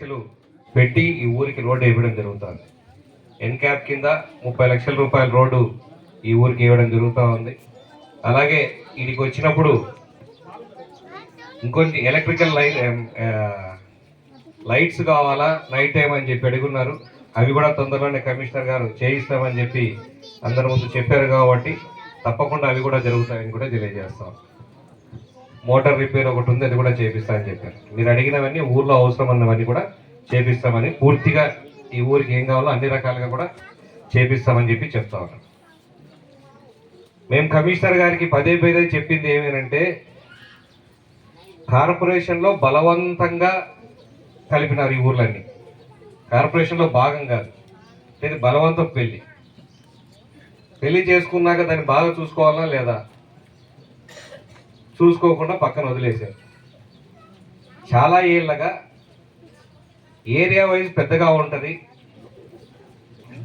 లక్షలు పెట్టి ఈ ఊరికి రోడ్డు వేయడం జరుగుతుంది. ఎన్క్యాప్ కింద 30 లక్షల రూపాయల రోడ్డు ఈ ఊరికి ఇవ్వడం జరుగుతూ ఉంది. అలాగే వీడికి వచ్చినప్పుడు ఇంకొంచెం ఎలక్ట్రికల్ లైట్స్ కావాలా నైట్ టైం అని చెప్పి అడుగున్నారు. అవి కూడా తొందరలోనే కమిషనర్ గారు చేయిస్తామని చెప్పి అందరి ముందు చెప్పారు కాబట్టి తప్పకుండా అవి కూడా జరుగుతాయని కూడా తెలియజేస్తాం. మోటార్ రిపేర్ ఒకటి ఉంది, అది కూడా చేపిస్తామని చెప్పారు. మీరు అడిగినవన్నీ ఊర్లో అవసరం అన్నవన్నీ కూడా చేపిస్తామని, పూర్తిగా ఈ ఊరికి ఏం కావాలో అన్ని రకాలుగా కూడా చేపిస్తామని చెప్పి చెప్తా ఉన్నాం. మేము కమిషనర్ గారికి పదే పదే చెప్పింది ఏమేనంటే, కార్పొరేషన్లో బలవంతంగా కలిపినారు ఈ ఊర్లన్నీ. కార్పొరేషన్లో భాగం కాదు, ఇది బలవంతం పెళ్లి చేసుకున్నాక దాన్ని బాగా చూసుకోవాలా లేదా, చూసుకోకుండా పక్కన వదిలేశారు. చాలా ఏళ్ళగా ఏరియా వైజ్ పెద్దగా ఉంటుంది,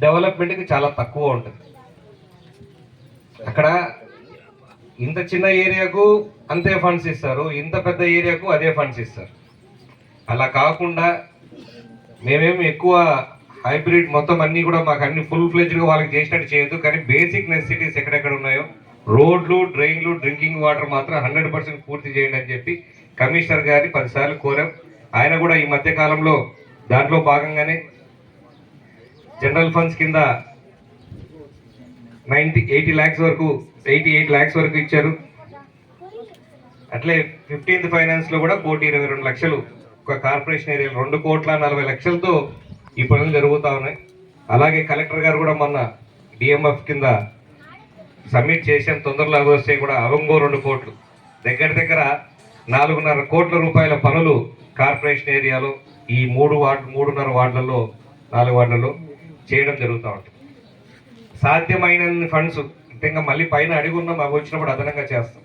డెవలప్మెంట్కి చాలా తక్కువ ఉంటుంది. అక్కడ ఇంత చిన్న ఏరియాకు అంతే ఫండ్స్ ఇస్తారు, ఇంత పెద్ద ఏరియాకు అదే ఫండ్స్ ఇస్తారు. అలా కాకుండా మేమేమి ఎక్కువ హైబ్రిడ్ మొత్తం అన్నీ కూడా మాకు అన్ని ఫుల్ ఫ్లెజ్డ్గా వాళ్ళకి చేసినట్టు చేయొద్దు, కానీ బేసిక్ నెసెసిటీస్ ఎక్కడెక్కడ ఉన్నాయో రోడ్లు, డ్రైన్లు, డ్రింకింగ్ వాటర్ మాత్రం 100% పూర్తి చేయండి అని చెప్పి కమిషనర్ గారిని 10 సార్లు కోరాం. ఆయన కూడా ఈ మధ్య కాలంలో దాంట్లో భాగంగానే జనరల్ ఫండ్స్ కింద 88 lakhs వరకు ఇచ్చారు. అట్లే 15th ఫైనాన్స్లో కూడా 1,22,00,000 ఒక కార్పొరేషన్ ఏరియాలో 2,40,00,000తో ఈ పనులు జరుగుతూ ఉన్నాయి. అలాగే కలెక్టర్ గారు కూడా మొన్న డిఎంఎఫ్ కింద సబ్మిట్ చేసాం. తొందరలో అవి వస్తే కూడా అవంగో 2 కోట్లు, దగ్గర 4.5 కోట్ల రూపాయల పనులు కార్పొరేషన్ ఏరియాలో ఈ 3.5 వార్డులలో 4 వార్డులలో చేయడం జరుగుతూ ఉంటుంది. సాధ్యమైన ఫండ్స్ ఇంకా మళ్ళీ పైన అడిగి ఉన్నాం, అవి వచ్చినప్పుడు అదనంగా చేస్తాం.